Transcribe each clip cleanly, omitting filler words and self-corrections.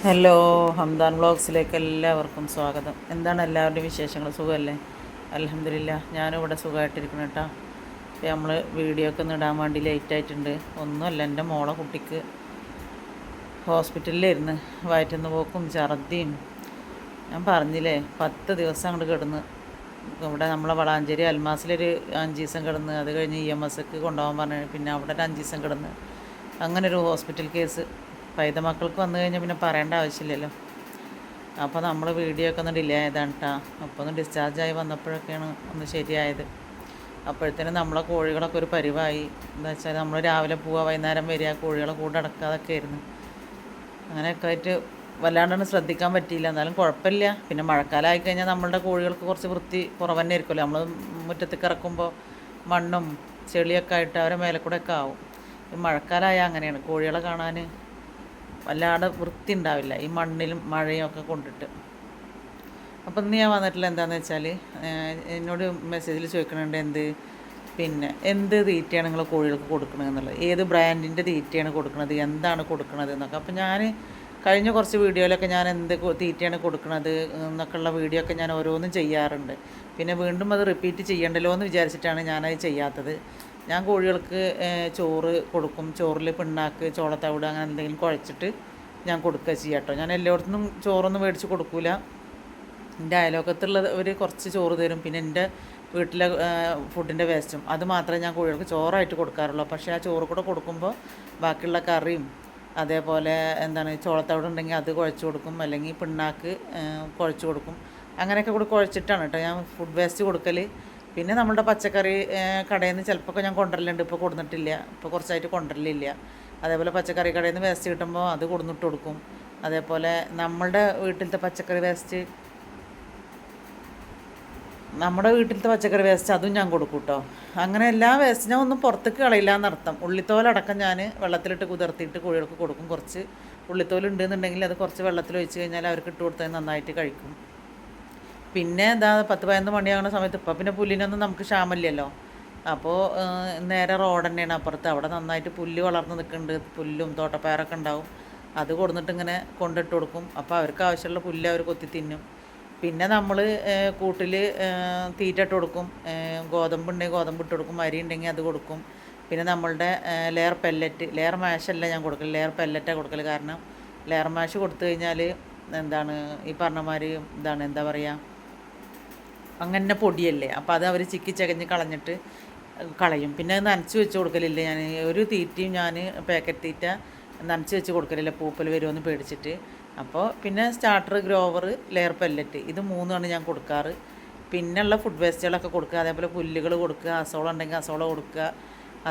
Hello, Hamdan വ്ളോഗ്സിലേക്ക് എല്ലാവർക്കും സ്വാഗതം. എന്താണ് എല്ലാവരുടെയും വിശേഷങ്ങൾ? സുഖമല്ലേ? അൽഹംദുലില്ലാ, ഞാനും ഇവിടെ സുഖമായിട്ടിരിക്കണം കേട്ടോ. അപ്പോൾ നമ്മൾ വീഡിയോ ഒക്കെ ഒന്ന് ഇടാൻ വേണ്ടി ലേറ്റ് ആയിട്ടുണ്ട്. ഒന്നുമല്ല, എൻ്റെ മോളെ കുട്ടിക്ക് ഹോസ്പിറ്റലിലായിരുന്നു. വയറ്റുന്ന പോക്കും ഛർദിയും. ഞാൻ പറഞ്ഞില്ലേ, 10 ദിവസം അങ്ങോട്ട് കിടന്ന് ഇവിടെ നമ്മളെ വളാഞ്ചേരി അൽമാസിലൊരു 5 ദിവസം കിടന്ന്, അത് കഴിഞ്ഞ് EMSക്ക് കൊണ്ടുപോകാൻ പറഞ്ഞു. പിന്നെ അവിടെ ഒരു 5 ദിവസം കിടന്ന്. അങ്ങനെ ഒരു ഹോസ്പിറ്റൽ കേസ് പൈത മക്കൾക്ക് വന്നു കഴിഞ്ഞാൽ പിന്നെ പറയേണ്ട ആവശ്യമില്ലല്ലോ. അപ്പോൾ നമ്മൾ വീഡിയോ ഒക്കെ ഒന്ന് ഡിലേ ആയതാണ് കേട്ടോ. അപ്പോൾ ഒന്ന് ഡിസ്ചാർജായി വന്നപ്പോഴൊക്കെയാണ് ഒന്ന് ശരിയായത്. അപ്പോഴത്തേനും നമ്മളെ കോഴികളൊക്കെ ഒരു പരിവായി. എന്താ വെച്ചാൽ നമ്മൾ രാവിലെ പോവുക, വൈകുന്നേരം വരിക, കോഴികളെ കൂടെ അടക്കാതൊക്കെ ആയിരുന്നു. അങ്ങനെയൊക്കെ ആയിട്ട് വല്ലാണ്ടാണ് ശ്രദ്ധിക്കാൻ പറ്റിയില്ല. എന്നാലും കുഴപ്പമില്ല. പിന്നെ മഴക്കാലമായി കഴിഞ്ഞാൽ നമ്മളുടെ കോഴികൾക്ക് കുറച്ച് വൃത്തി കുറവ് തന്നെ ആയിരിക്കുമല്ലോ. നമ്മൾ മുറ്റത്തേക്ക് ഇറക്കുമ്പോൾ മണ്ണും ചെളിയൊക്കെ ആയിട്ട് അവരെ മേലെ കൂടെ ഒക്കെ ആവും. ഈ മഴക്കാലമായാൽ അങ്ങനെയാണ്, കോഴികളെ കാണാൻ വല്ലാതെ വൃത്തി ഉണ്ടാവില്ല ഈ മണ്ണിലും മഴയും ഒക്കെ കൊണ്ടിട്ട്. അപ്പം ഇന്ന് ഞാൻ വന്നിട്ടില്ല എന്താണെന്ന് വെച്ചാൽ, എന്നോട് മെസ്സേജിൽ ചോദിക്കണുണ്ട് എന്ത് തീറ്റയാണ് നിങ്ങൾ കോഴികൾക്ക് കൊടുക്കണത് എന്നുള്ളത്, ഏത് ബ്രാൻഡിൻ്റെ തീറ്റയാണ് കൊടുക്കുന്നത്, എന്താണ് കൊടുക്കുന്നത് എന്നൊക്കെ. അപ്പം ഞാൻ കഴിഞ്ഞ കുറച്ച് വീഡിയോയിലൊക്കെ ഞാൻ തീറ്റയാണ് കൊടുക്കുന്നത് എന്നൊക്കെയുള്ള വീഡിയോ ഒക്കെ ഞാൻ ഓരോന്നും ചെയ്യാറുണ്ട്. പിന്നെ വീണ്ടും അത് റിപ്പീറ്റ് ചെയ്യണ്ടല്ലോ എന്ന് വിചാരിച്ചിട്ടാണ് ഞാനത് ചെയ്യാത്തത്. ഞാൻ കോഴികൾക്ക് ചോറ് കൊടുക്കും. ചോറിൽ പിണ്ണാക്ക്, ചോളത്തവിട് അങ്ങനെ എന്തെങ്കിലും കുഴച്ചിട്ട് ഞാൻ കൊടുക്കുക ചെയ്യാം കേട്ടോ. ഞാൻ എല്ലായിടത്തുനിന്നും ചോറൊന്നും മേടിച്ച് കൊടുക്കില്ല. എൻ്റെ അയലോക്കത്തുള്ളവർ കുറച്ച് ചോറ് തരും. പിന്നെ എൻ്റെ വീട്ടിലെ ഫുഡിൻ്റെ വേസ്റ്റും അത് മാത്രമേ ഞാൻ കോഴികൾക്ക് ചോറായിട്ട് കൊടുക്കാറുള്ളൂ. പക്ഷേ ആ ചോറ് കൂടെ കൊടുക്കുമ്പോൾ ബാക്കിയുള്ള കറിയും അതേപോലെ ചോളത്തവിട് ഉണ്ടെങ്കിൽ അത് കുഴച്ച് കൊടുക്കും, അല്ലെങ്കിൽ പിണ്ണാക്ക് കുഴച്ച് കൊടുക്കും. അങ്ങനെയൊക്കെ കൂടി കുഴച്ചിട്ടാണ് കേട്ടോ ഞാൻ ഫുഡ് വേസ്റ്റ് കൊടുക്കൽ. പിന്നെ നമ്മുടെ പച്ചക്കറി കടയിൽ നിന്ന് ചിലപ്പോൾ ഞാൻ കൊണ്ടുവരലുണ്ട്. ഇപ്പോൾ കൊടുത്തിട്ടില്ല, ഇപ്പോൾ കുറച്ചായിട്ട് കൊണ്ടുവരലില്ല. അതേപോലെ പച്ചക്കറി കടയിൽ നിന്ന് വേസ്റ്റ് കിട്ടുമ്പോൾ അത് കൊടുത്തിട്ട് കൊടുക്കും. അതേപോലെ നമ്മുടെ വീട്ടിലത്തെ പച്ചക്കറി വേസ്റ്റ് അതും ഞാൻ കൊടുക്കും കേട്ടോ. അങ്ങനെ എല്ലാ വേസ്റ്റ് ഞാൻ ഒന്നും പുറത്തേക്ക് കളയില്ല എന്നർത്ഥം. ഉള്ളിത്തോലടക്കം ഞാൻ വെള്ളത്തിലിട്ട് കുതിർത്തിയിട്ട് കോഴികൾക്ക് കൊടുക്കും. കുറച്ച് ഉള്ളിത്തോൽ ഉണ്ടെന്നുണ്ടെങ്കിൽ അത് കുറച്ച് വെള്ളത്തിൽ ഒഴിച്ച് കഴിഞ്ഞാൽ അവർക്ക് ഇട്ട് കൊടുത്താൽ നന്നായിട്ട് കഴിക്കും. പിന്നെ 10-11 മണിയാകുന്ന സമയത്ത് ഇപ്പം പിന്നെ പുല്ലിനൊന്നും നമുക്ക് ക്ഷാമമില്ലല്ലോ. അപ്പോൾ നേരെ റോഡ് തന്നെയാണ് അപ്പുറത്ത്. അവിടെ നന്നായിട്ട് പുല്ല് വളർന്ന് നിൽക്കുന്നുണ്ട്. പുല്ലും തോട്ടപ്പയറൊക്കെ ഉണ്ടാവും. അത് കൊടുത്തിട്ട് ഇങ്ങനെ കൊണ്ടിട്ട് കൊടുക്കും. അപ്പോൾ അവർക്ക് ആവശ്യമുള്ള പുല്ല് അവർ കൊത്തി തിന്നും. പിന്നെ നമ്മൾ കൂട്ടിൽ തീറ്റ ഇട്ട് കൊടുക്കും. ഗോതമ്പുണ്ടെങ്കിൽ ഗോതമ്പ് ഇട്ട് കൊടുക്കും, അരി ഉണ്ടെങ്കിൽ അത് കൊടുക്കും. പിന്നെ നമ്മളുടെ ലെയർ പെല്ലറ്റ്, ലെയർ മാഷല്ല ഞാൻ കൊടുക്കൽ, ലെയർ പെല്ലറ്റാണ് കൊടുക്കൽ. കാരണം ലെയർ മാഷ് കൊടുത്തു കഴിഞ്ഞാൽ ഈ പറഞ്ഞമാതിരി എന്താ പറയുക, അങ്ങനെ പൊടിയല്ലേ. അപ്പോൾ അത് അവർ ചിക്കി ചകഞ്ഞ് കളഞ്ഞിട്ട് കളയും. പിന്നെ അത് നനച്ച് വെച്ച് കൊടുക്കലില്ല ഞാൻ. ഒരു തീറ്റയും ഞാൻ പാക്കറ്റ് തീറ്റ നനച്ച് വെച്ച് കൊടുക്കലില്ല, പൂപ്പൽ വരുമെന്ന് പേടിച്ചിട്ട്. അപ്പോൾ പിന്നെ സ്റ്റാർട്ടർ, ഗ്രോവർ, ലെയർ പെല്ലറ്റ്, ഇത് മൂന്നാണ് ഞാൻ കൊടുക്കാറ്. പിന്നെയുള്ള ഫുഡ് വേസ്റ്റുകളൊക്കെ കൊടുക്കുക. അതേപോലെ പുല്ലുകൾ കൊടുക്കുക, അസോള ഉണ്ടെങ്കിൽ അസോള കൊടുക്കുക.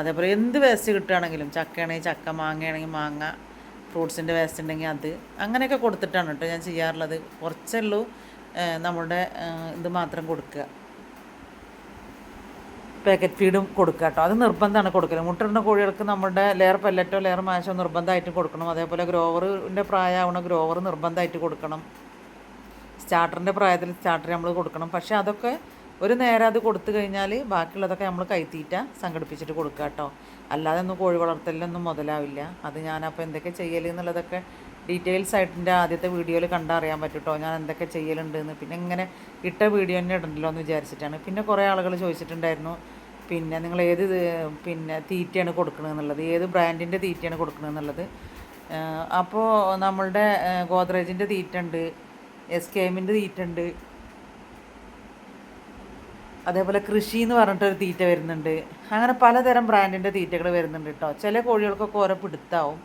അതേപോലെ എന്ത് വേസ്റ്റ് കിട്ടുകയാണെങ്കിലും, ചക്കയാണെങ്കിൽ ചക്ക, മാങ്ങയാണെങ്കിൽ മാങ്ങ, ഫ്രൂട്ട്സിൻ്റെ വേസ്റ്റ് ഉണ്ടെങ്കിൽ അത്, അങ്ങനെയൊക്കെ കൊടുത്തിട്ടാണ് കേട്ടോ ഞാൻ ചെയ്യാറുള്ളത്. കുറച്ചേ ഉള്ളൂ നമ്മുടെ ഇത് മാത്രം കൊടുക്കുക, പാക്കറ്റ് ഫീഡും കൊടുക്കുക കേട്ടോ. അത് നിർബന്ധമാണ് കൊടുക്കൽ. മുട്ടയിടുന്ന കോഴികൾക്ക് നമ്മുടെ ലെയർ പെല്ലറ്റോ ലെയർ മാഷോ നിർബന്ധമായിട്ട് കൊടുക്കണം. അതേപോലെ ഗ്രോവറിൻ്റെ പ്രായമാവണ ഗ്രോവർ നിർബന്ധമായിട്ട് കൊടുക്കണം. സ്റ്റാർട്ടറിൻ്റെ പ്രായത്തിൽ സ്റ്റാർട്ടർ നമ്മൾ കൊടുക്കണം. പക്ഷേ അതൊക്കെ ഒരു നേരം അത് കൊടുത്തു കഴിഞ്ഞാൽ ബാക്കിയുള്ളതൊക്കെ നമ്മൾ കൈത്തീറ്റ സംഘടിപ്പിച്ചിട്ട് കൊടുക്കുക കേട്ടോ. അല്ലാതെ ഒന്നും കോഴി വളർത്തലിനൊന്നും മുതലാവില്ല. അത് ഞാനപ്പോൾ എന്തൊക്കെ ചെയ്യൽ എന്നുള്ളതൊക്കെ ഡീറ്റെയിൽസ് ആയിട്ട് എൻ്റെ ആദ്യത്തെ വീഡിയോയിൽ കണ്ടറിയാൻ പറ്റും കേട്ടോ, ഞാൻ എന്തൊക്കെ ചെയ്യലുണ്ടെന്ന്. പിന്നെ ഇങ്ങനെ ഇട്ട വീഡിയോ തന്നെ ഇടണ്ടല്ലോ എന്ന് വിചാരിച്ചിട്ടാണ്. പിന്നെ കുറേ ആളുകൾ ചോദിച്ചിട്ടുണ്ടായിരുന്നു, നിങ്ങൾ ഏത് തീറ്റയാണ് കൊടുക്കണമെന്നുള്ളത്, ഏത് ബ്രാൻഡിൻ്റെ തീറ്റയാണ് കൊടുക്കണമെന്നുള്ളത്. അപ്പോൾ നമ്മളുടെ ഗോദ്രേജിൻ്റെ തീറ്റ ഉണ്ട്, SKMൻ്റെ തീറ്റ ഉണ്ട്, അതേപോലെ കൃഷി എന്ന് പറഞ്ഞിട്ടൊരു തീറ്റ വരുന്നുണ്ട്. അങ്ങനെ പലതരം ബ്രാൻഡിൻ്റെ തീറ്റകൾ വരുന്നുണ്ട് കേട്ടോ. ചില കോഴികൾക്കൊക്കെ ഓരോ പിടുത്താവും.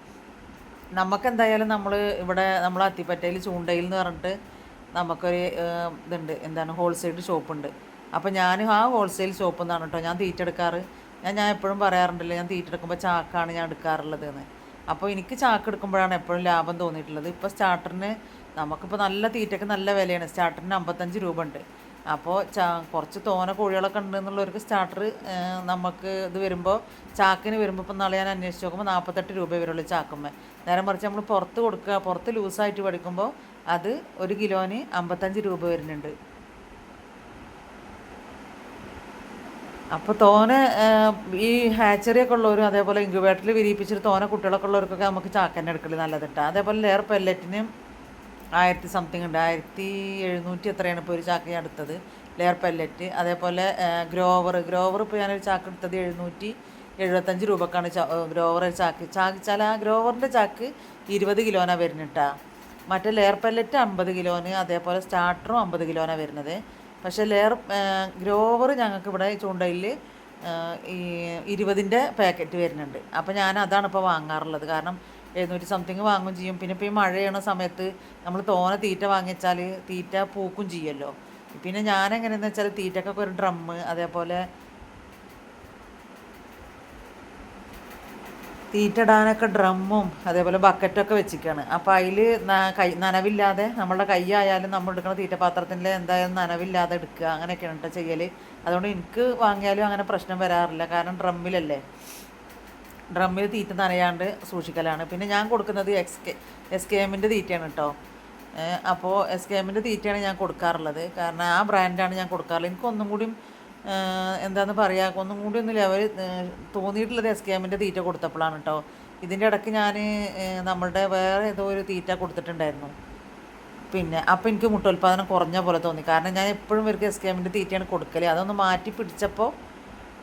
നമുക്കെന്തായാലും നമ്മൾ അത്തിപ്പറ്റയിൽ ചൂണ്ടയിൽ എന്ന് പറഞ്ഞിട്ട് നമുക്കൊരു ഇതുണ്ട്, ഹോൾസെയിൽ ഷോപ്പുണ്ട്. അപ്പോൾ ഞാൻ ആ ഹോൾസെയിൽ ഷോപ്പിൽ നിന്നാണ് കേട്ടോ ഞാൻ തീറ്റ എടുക്കാറ്. ഞാൻ എപ്പോഴും പറയാറുണ്ടല്ലോ, ഞാൻ തീറ്റ എടുക്കുമ്പോൾ ചാക്കാണ് ഞാൻ എടുക്കാറുള്ളത് എന്ന്. അപ്പോൾ എനിക്ക് ചാക്ക് എടുക്കുമ്പോഴാണ് എപ്പോഴും ലാഭം തോന്നിയിട്ടുള്ളത്. ഇപ്പോൾ സ്റ്റാർട്ടറിന് നമുക്കിപ്പോൾ നല്ല തീറ്റയ്ക്ക് നല്ല വിലയാണ്. സ്റ്റാർട്ടറിന് 55 രൂപ ഉണ്ട്. അപ്പോൾ കുറച്ച് തോന കോഴികളൊക്കെ ഉണ്ടെന്നുള്ളവർക്ക് സ്റ്റാർട്ടർ നമുക്ക് ഇത് വരുമ്പോൾ ചാക്കിന് വരുമ്പോൾ ഇപ്പോൾ നാളെ ഞാൻ അന്വേഷിച്ച് നോക്കുമ്പോൾ 48 രൂപ വരുള്ളൂ ചാക്കുമ്മേ. നേരെ മറിച്ച് നമ്മൾ പുറത്ത് കൊടുക്കുക, പുറത്ത് ലൂസായിട്ട് പഠിക്കുമ്പോൾ അത് 1 കിലോന് 55 രൂപ വരുന്നുണ്ട്. അപ്പോൾ ഈ ഹാച്ചറിയൊക്കെ ഉള്ളവരും അതേപോലെ ഇൻക്യുബേറ്ററിൽ വിരിയിപ്പിച്ചിട്ട് കുട്ടികളൊക്കെ ഉള്ളവർക്കൊക്കെ നമുക്ക് ചാക്കന്നെ എടുക്കൽ നല്ലതിട്ടാണ്. അതേപോലെ ലെയർ പെല്ലറ്റിന് 1000 സംതിങ് ഉണ്ട്, 1700 എത്രയാണ് ഇപ്പോൾ ഒരു ചാക്ക് ഞാൻ എടുത്തത്. ലെയർ പെല്ലറ്റ് അതേപോലെ ഗ്രോവർ ഇപ്പോൾ ഞാനൊരു ചാക്ക് എടുത്തത് 775 രൂപക്കാണ് ഗ്രോവർ ഒരു ചാക്കിച്ചാൽ ആ ഗ്രോവറിൻ്റെ ചാക്ക് 20 കിലോനാണ് വരുന്നത് കേട്ടോ. മറ്റേ ലെയർ പെല്ലറ്റ് 50 കിലോന്, അതേപോലെ സ്റ്റാർട്ടറും 50 കിലോനാണ് വരുന്നത്. പക്ഷേ ഗ്രോവർ ഞങ്ങൾക്ക് ഇവിടെ ചൂണ്ടയിൽ ഈ 20ൻ്റെ പാക്കറ്റ് വരുന്നുണ്ട്. അപ്പോൾ ഞാൻ അതാണ് ഇപ്പോൾ വാങ്ങാറുള്ളത്. കാരണം 700 സംതിങ് വാങ്ങും ചെയ്യും. പിന്നെ ഇപ്പോൾ ഈ മഴയുള്ള സമയത്ത് നമ്മൾ തോനെ തീറ്റ വാങ്ങിച്ചാൽ തീറ്റ പൂക്കും ചെയ്യുമല്ലോ. പിന്നെ ഞാനെങ്ങനെയെന്ന് വെച്ചാൽ തീറ്റക്കൊക്കെ ഒരു ഡ്രമ്മ്, അതേപോലെ തീറ്റ ഇടാനൊക്കെ ഡ്രമ്മും അതേപോലെ ബക്കറ്റൊക്കെ വെച്ചിരിക്കുകയാണ്. അപ്പോൾ അതിൽ നനവില്ലാതെ നമ്മളുടെ കൈ ആയാലും നമ്മൾ എടുക്കുന്ന തീറ്റ പാത്രത്തിൽ എന്തായാലും നനവില്ലാതെ എടുക്കുക, അങ്ങനെയൊക്കെയാണ് കേട്ടോ ചെയ്യൽ. അതുകൊണ്ട് എനിക്ക് വാങ്ങിയാലും അങ്ങനെ പ്രശ്നം വരാറില്ല. കാരണം ഡ്രമ്മിൽ തീറ്റ നനയാണ്ട് സൂക്ഷിക്കലാണ്. പിന്നെ ഞാൻ കൊടുക്കുന്നത് എസ് കെ എമ്മിൻ്റെ തീറ്റയാണ് കേട്ടോ. അപ്പോൾ എസ് കെ എമ്മിൻ്റെ തീറ്റയാണ് ഞാൻ കൊടുക്കാറുള്ളത്. കാരണം ആ ബ്രാൻഡാണ് ഞാൻ കൊടുക്കാറുള്ളത്. എനിക്കൊന്നും കൂടിയും എന്താണെന്ന് പറയുക, ഒന്നും കൂടി ഒന്ന് ലെവൽ തോന്നിയിട്ടുള്ളത് എസ് കെ എമ്മിൻ്റെ തീറ്റ കൊടുത്തപ്പോഴാണ് കേട്ടോ. ഇതിൻ്റെ ഇടയ്ക്ക് ഞാൻ നമ്മളുടെ വേറെ ഏതോ ഒരു തീറ്റ കൊടുത്തിട്ടുണ്ടായിരുന്നു. പിന്നെ അപ്പോൾ എനിക്ക് മുട്ടോൽപാദനം കുറഞ്ഞ പോലെ തോന്നി. കാരണം ഞാൻ എപ്പോഴും ഇവർക്ക് എസ് കെ എമ്മിൻ്റെ തീറ്റയാണ് കൊടുക്കൽ. അതൊന്ന് മാറ്റി പിടിച്ചപ്പോൾ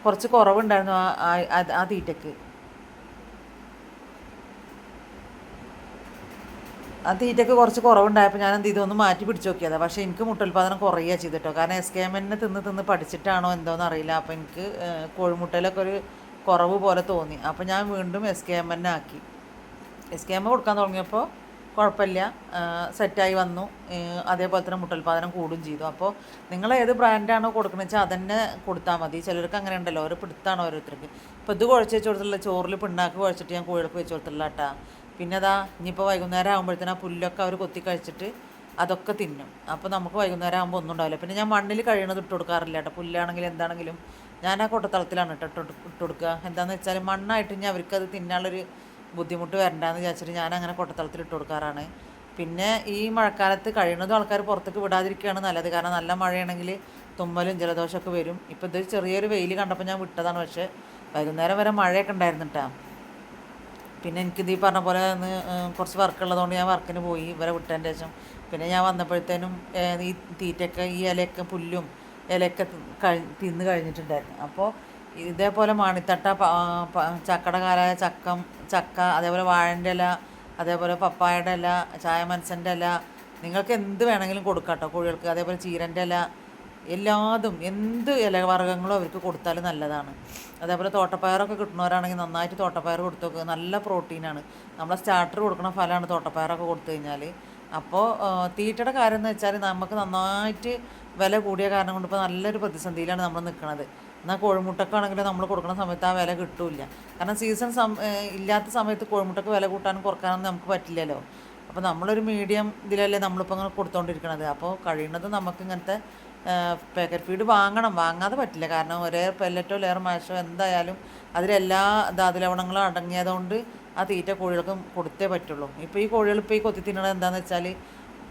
കുറച്ച് കുറവുണ്ടായിരുന്നു ആ തീറ്റയ്ക്ക്. ആ തീറ്റയ്ക്ക് കുറച്ച് കുറവുണ്ടായപ്പോൾ ഞാൻ എന്ത് ചെയ്തു, ഒന്ന് മാറ്റി പിടിച്ച് നോക്കിയതാണ്. പക്ഷേ എനിക്ക് മുട്ടോൽപാദനം കുറയുക ചെയ്തിട്ടോ. കാരണം എസ് കെ എമ്മിനെ തിന്ന് പഠിച്ചിട്ടാണോ എന്തോന്ന് അറിയില്ല. അപ്പോൾ എനിക്ക് കോഴിമുട്ടയിലൊക്കെ ഒരു കുറവ് പോലെ തോന്നി. അപ്പോൾ ഞാൻ വീണ്ടും എസ് കെ എം തന്നെ ആക്കി. എസ് കെ എം കൊടുക്കാൻ തുടങ്ങിയപ്പോൾ കുഴപ്പമില്ല, സെറ്റായി വന്നു. അതേപോലെ തന്നെ മുട്ടോൽപാദനം കൂടുകയും ചെയ്തു. അപ്പോൾ നിങ്ങൾ ഏത് ബ്രാൻഡാണോ കൊടുക്കുന്നത് വെച്ചാൽ അതന്നെ കൊടുത്താൽ മതി. ചിലർക്ക് അങ്ങനെ ഉണ്ടല്ലോ, ഒരു പിടുത്താണ് ഓരോരുത്തർക്ക്. ഇപ്പോൾ ഇത് കുഴച്ച് വെച്ച് കൊടുത്തില്ല, ചോറിൽ പിണ്ണാക്ക് കുഴച്ചിട്ട് ഞാൻ കോഴികൾക്ക് വെച്ച് കൊടുത്തില്ല കേട്ടാ. പിന്നെ അതാ ഇനിയിപ്പോൾ വൈകുന്നേരം ആകുമ്പോഴത്തേനും ആ പുല്ലൊക്കെ അവർ കൊത്തി കഴിച്ചിട്ട് അതൊക്കെ തിന്നും. അപ്പോൾ നമുക്ക് വൈകുന്നേരം ആകുമ്പോൾ ഒന്നും ഉണ്ടാവില്ല. പിന്നെ ഞാൻ മണ്ണിൽ കഴിയണത് ഇട്ട് കൊടുക്കാറില്ല കേട്ടോ. പുല്ലാണെങ്കിലും എന്താണെങ്കിലും ഞാൻ ആ കൊട്ടത്തളത്തിലാണ് ഇട്ട് കൊടുക്കുക. എന്താണെന്ന് വെച്ചാൽ മണ്ണായിട്ട് ഇനി അവർക്കത് തിന്നാനുള്ളൊരു ബുദ്ധിമുട്ട് വരണ്ടെന്ന് വിചാരിച്ചിട്ട് ഞാൻ അങ്ങനെ കൊട്ടത്തളത്തിൽ ഇട്ട് കൊടുക്കാറാണ്. പിന്നെ ഈ മഴക്കാലത്ത് കഴിയുന്നതും ആൾക്കാർ പുറത്തേക്ക് വിടാതിരിക്കുകയാണ് നല്ലത്. കാരണം നല്ല മഴയാണെങ്കിൽ തുമ്മലും ജലദോഷമൊക്കെ വരും. ഇപ്പോൾ ഇത് ചെറിയൊരു വെയിൽ കണ്ടപ്പോൾ ഞാൻ വിട്ടതാണ്. പക്ഷേ വൈകുന്നേരം വരെ മഴയൊക്കെ ഉണ്ടായിരുന്നു കേട്ടോ. പിന്നെ എനിക്കിത് ഈ പറഞ്ഞ പോലെ ഒന്ന് കുറച്ച് വർക്കുള്ളതുകൊണ്ട് ഞാൻ വർക്കിന് പോയി ഇവരെ വിട്ടതിൻ്റെ ശേഷം. പിന്നെ ഞാൻ വന്നപ്പോഴത്തേനും ഈ തീറ്റയൊക്കെ ഈ ഇലയൊക്കെ പുല്ലും ഇലയൊക്കെ തിന്ന് കഴിഞ്ഞിട്ടുണ്ടായിരുന്നു. അപ്പോൾ ഇതേപോലെ മാണിത്തട്ട, ചക്കയുടെ കാലായ ചക്ക, അതേപോലെ വാഴൻ്റെ ഇല, അതേപോലെ പപ്പായയുടെ ഇല, ചായമനസൻ്റെ ഇല, നിങ്ങൾക്ക് എന്ത് വേണമെങ്കിലും കൊടുക്കാം കേട്ടോ കോഴികൾക്ക്. അതേപോലെ ചീരൻ്റെ ഇല, എല്ലാതും എന്ത് ഇലവർഗ്ഗങ്ങളും അവർക്ക് കൊടുത്താലും നല്ലതാണ്. അതേപോലെ തോട്ടപ്പയറൊക്കെ കിട്ടുന്നവരാണെങ്കിൽ നന്നായിട്ട് തോട്ടപ്പയർ കൊടുത്തു നോക്കുക, നല്ല പ്രോട്ടീനാണ്. നമ്മളെ സ്റ്റാർട്ടർ കൊടുക്കുന്ന ഫലമാണ് തോട്ടപ്പയറൊക്കെ കൊടുത്തു കഴിഞ്ഞാൽ. അപ്പോൾ തീറ്റയുടെ കാര്യം എന്ന് വെച്ചാൽ നമുക്ക് നന്നായിട്ട് വില കൂടിയ കാരണം കൊണ്ട് ഇപ്പോൾ നല്ലൊരു പ്രതിസന്ധിയിലാണ് നമ്മൾ നിൽക്കുന്നത്. എന്നാൽ കോഴിമുട്ടക്കാണെങ്കിലും നമ്മൾ കൊടുക്കുന്ന സമയത്ത് ആ വില കിട്ടില്ല. കാരണം സീസൺ ഇല്ലാത്ത സമയത്ത് കോഴിമുട്ടക്ക് വില കൂട്ടാനും കുറക്കാനൊന്നും നമുക്ക് പറ്റില്ലല്ലോ. അപ്പോൾ നമ്മളൊരു മീഡിയം ഇതിലല്ലേ നമ്മളിപ്പോൾ ഇങ്ങനെ കൊടുത്തുകൊണ്ടിരിക്കുന്നത്. അപ്പോൾ കഴിയുന്നത് നമുക്ക് ഇങ്ങനത്തെ പാക്കറ്റ് ഫീഡ് വാങ്ങാതെ പറ്റില്ല. കാരണം ഒരേ പെല്ലറ്റോ ലെയർ മാഷോ എന്തായാലും അതിലെല്ലാ ധാതുലവണങ്ങളും അടങ്ങിയതുകൊണ്ട് ആ തീറ്റ കോഴികൾക്ക് കൊടുത്തേ പറ്റുള്ളൂ. ഇപ്പോൾ ഈ കോഴികൾ ഇപ്പോൾ ഈ കൊത്തി തിന്നണത് എന്താണെന്ന് വെച്ചാൽ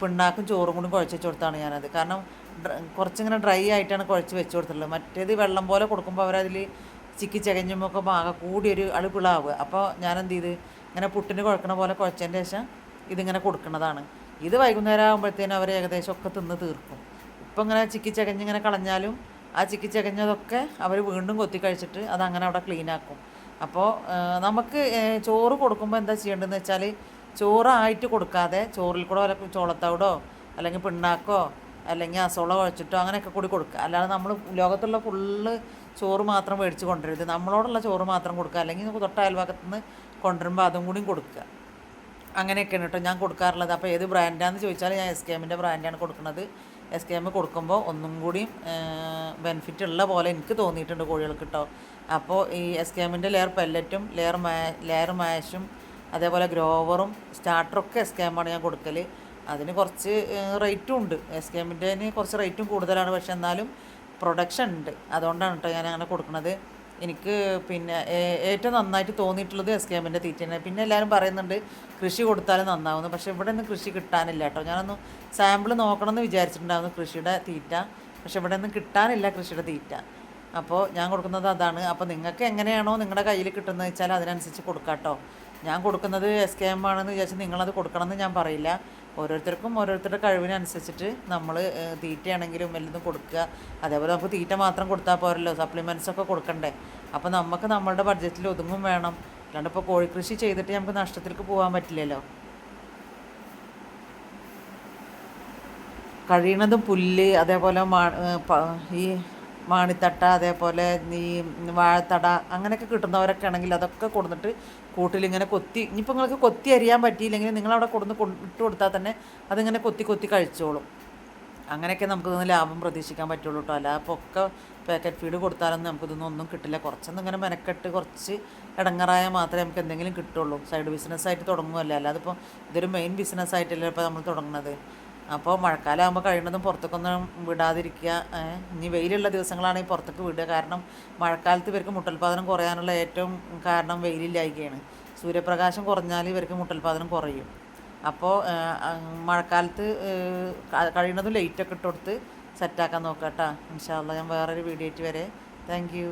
പിണ്ണാക്കും ചോറും കൂടി കുഴച്ച് വെച്ച് കൊടുത്താണ് ഞാനത്. കാരണം കുറച്ചിങ്ങനെ ഡ്രൈ ആയിട്ടാണ് കുഴച്ച് വെച്ച് കൊടുത്തിട്ടുള്ളത്. മറ്റേത് വെള്ളം പോലെ കൊടുക്കുമ്പോൾ അവരതിൽ ചിക്കി ചകഞ്ഞുമ്പോൾ ആകെ കൂടിയൊരു അളുപിളാവുക. അപ്പോൾ ഞാനെന്ത് ചെയ്ത് ഇങ്ങനെ പുട്ടിന് കുഴക്കണ പോലെ കുഴച്ചതിൻ്റെ ശേഷം ഇതിങ്ങനെ കൊടുക്കുന്നതാണ്. ഇത് വൈകുന്നേരം ആകുമ്പോഴത്തേനും അവർ ഏകദേശം ഒക്കെ തിന്ന് തീർക്കും. ഇപ്പം ഇങ്ങനെ ചിക്കി ചകഞ്ഞിങ്ങനെ കളഞ്ഞാലും ആ ചിക്കി ചകഞ്ഞതൊക്കെ അവർ വീണ്ടും കൊത്തി കഴിച്ചിട്ട് അതങ്ങനെ അവിടെ ക്ലീനാക്കും. അപ്പോൾ നമുക്ക് ചോറ് കൊടുക്കുമ്പോൾ എന്താ ചെയ്യേണ്ടതെന്ന് വെച്ചാൽ ചോറായിട്ട് കൊടുക്കാതെ ചോറിൽ കൂടെ വല്ല ചോളത്തവിടോ അല്ലെങ്കിൽ പിണ്ണാക്കോ അല്ലെങ്കിൽ അസോള കുഴച്ചിട്ടോ അങ്ങനെയൊക്കെ കൂടി കൊടുക്കുക. അല്ലാതെ നമ്മൾ ലോകത്തുള്ള ഫുള്ള് ചോറ് മാത്രം മേടിച്ച് കൊണ്ടുവരരുത്. നമ്മളോടുള്ള ചോറ് മാത്രം കൊടുക്കുക. അല്ലെങ്കിൽ തൊട്ട അയൽഭാഗത്തു നിന്ന് കൊണ്ടുവരുമ്പോൾ അതും കൂടിയും കൊടുക്കുക. അങ്ങനെയൊക്കെയാണ് കേട്ടോ ഞാൻ കൊടുക്കാറുള്ളത്. അപ്പോൾ ഏത് ബ്രാൻഡാണെന്ന് ചോദിച്ചാൽ ഞാൻ എസ് കെ എമ്മിൻ്റെ ബ്രാൻഡാണ് കൊടുക്കുന്നത്. എസ് കെ എം കൊടുക്കുമ്പോൾ ഒന്നും കൂടി ബെനിഫിറ്റ് ഉള്ള പോലെ എനിക്ക് തോന്നിയിട്ടുണ്ട് കോഴികൾക്ക് കേട്ടോ. അപ്പോൾ ഈ എസ് കെ എമ്മിൻ്റെ ലെയർ പെല്ലറ്റും ലെയർ മാഷും അതേപോലെ ഗ്രോവറും സ്റ്റാർട്ടറൊക്കെ എസ് കെ എമ്മാണ് ഞാൻ കൊടുക്കൽ. അതിന് കുറച്ച് റേറ്റും ഉണ്ട്. എസ് കെ എമ്മിൻ്റെന് കുറച്ച് റേറ്റും കൂടുതലാണ്, പക്ഷെ എന്നാലും പ്രൊഡക്ഷൻ ഉണ്ട്. അതുകൊണ്ടാണ് കേട്ടോ ഞാൻ അങ്ങനെ കൊടുക്കുന്നത്. എനിക്ക് പിന്നെ ഏറ്റവും നന്നായിട്ട് തോന്നിയിട്ടുള്ളത് എസ് കെ എമ്മിൻ്റെ തീറ്റയാണ്. പിന്നെ എല്ലാവരും പറയുന്നുണ്ട് കൃഷി കൊടുത്താലും നന്നാവുന്നു. പക്ഷേ ഇവിടെ ഒന്നും കൃഷി കിട്ടാനില്ല കേട്ടോ. ഞാനൊന്ന് സാമ്പിൾ നോക്കണമെന്ന് വിചാരിച്ചിട്ടുണ്ടായിരുന്നു കൃഷിയുടെ തീറ്റ. പക്ഷെ ഇവിടെ ഒന്നും കിട്ടാനില്ല കൃഷിയുടെ തീറ്റ. അപ്പോൾ ഞാൻ കൊടുക്കുന്നത് അതാണ്. അപ്പോൾ നിങ്ങൾക്ക് എങ്ങനെയാണോ നിങ്ങളുടെ കയ്യിൽ കിട്ടുന്നത് വെച്ചാൽ അതിനനുസരിച്ച് കൊടുക്കാം കേട്ടോ. ഞാൻ കൊടുക്കുന്നത് എസ് കെ എം ആണെന്ന് വിചാരിച്ച് നിങ്ങളത് കൊടുക്കണമെന്ന് ഞാൻ പറയില്ല. ഓരോരുത്തർക്കും ഓരോരുത്തരുടെ കഴിവിനനുസരിച്ചിട്ട് നമ്മൾ തീറ്റയാണെങ്കിലും വല്ലതും കൊടുക്കുക. അതേപോലെ നമുക്ക് തീറ്റ മാത്രം കൊടുത്താൽ പോരല്ലോ, സപ്ലിമെൻറ്റ്സൊക്കെ കൊടുക്കണ്ടേ. അപ്പോൾ നമുക്ക് നമ്മളുടെ ബഡ്ജറ്റിൽ ഒതുങ്ങും വേണം. അല്ലാണ്ട് ഇപ്പോൾ കോഴിക്കൃഷി ചെയ്തിട്ട് നമുക്ക് നഷ്ടത്തിലേക്ക് പോകാൻ പറ്റില്ലല്ലോ. കഴിയണതും പുല്ല്, അതേപോലെ ഈ മാണിത്തട്ട, അതേപോലെ ഈ വാഴത്തട അങ്ങനെയൊക്കെ കിട്ടുന്നവരൊക്കെ ആണെങ്കിൽ അതൊക്കെ കൊടുത്തിട്ട് കൂട്ടിലിങ്ങനെ കൊത്തി, ഇനിയിപ്പോൾ നിങ്ങൾക്ക് കൊത്തി അരിയാൻ പറ്റിയില്ലെങ്കിൽ നിങ്ങളവിടെ ഇട്ട് കൊടുത്താൽ തന്നെ അതിങ്ങനെ കൊത്തി കൊത്തി കഴിച്ചോളും. അങ്ങനെയൊക്കെ നമുക്കിതൊന്ന് ലാഭം പ്രതീക്ഷിക്കാൻ പറ്റുള്ളൂ കേട്ടോ. അല്ല അപ്പോൾ ഒക്കെ പാക്കറ്റ് ഫീഡ് കൊടുത്താലൊന്നും നമുക്കിതൊന്നും ഒന്നും കിട്ടില്ല. കുറച്ചൊന്നും ഇങ്ങനെ മെനക്കെട്ട് കുറച്ച് ഇടങ്ങറായാൽ മാത്രമേ നമുക്ക് എന്തെങ്കിലും കിട്ടുള്ളൂ. സൈഡ് ബിസിനസ്സായിട്ട് തുടങ്ങുമല്ലേ, അല്ലാതെ ഇപ്പോൾ ഇതൊരു മെയിൻ ബിസിനസ്സായിട്ടല്ലേ ഇപ്പോൾ നമ്മൾ തുടങ്ങുന്നത്. അപ്പോൾ മഴക്കാലമാകുമ്പോൾ കഴിയുന്നതും പുറത്തേക്കൊന്നും വിടാതിരിക്കുക. ഇനി വെയിലുള്ള ദിവസങ്ങളാണെങ്കിൽ പുറത്തേക്ക് വിടുക. കാരണം മഴക്കാലത്ത് ഇവർക്ക് മുട്ടൽപ്പാദനം കുറയാനുള്ള ഏറ്റവും കാരണം വെയിലില്ലായ്കയാണ്. സൂര്യപ്രകാശം കുറഞ്ഞാൽ ഇവർക്ക് മുട്ടൽപ്പാദനം കുറയും. അപ്പോൾ മഴക്കാലത്ത് കഴിയുന്നതും ലൈറ്റൊക്കെ ഇട്ട് കൊടുത്ത് സെറ്റാക്കാൻ നോക്കാം കേട്ടോ. ഇൻഷാ അല്ലാഹ് ഞാൻ വേറൊരു വീഡിയോ ആയിട്ട് വരെ. Thank you.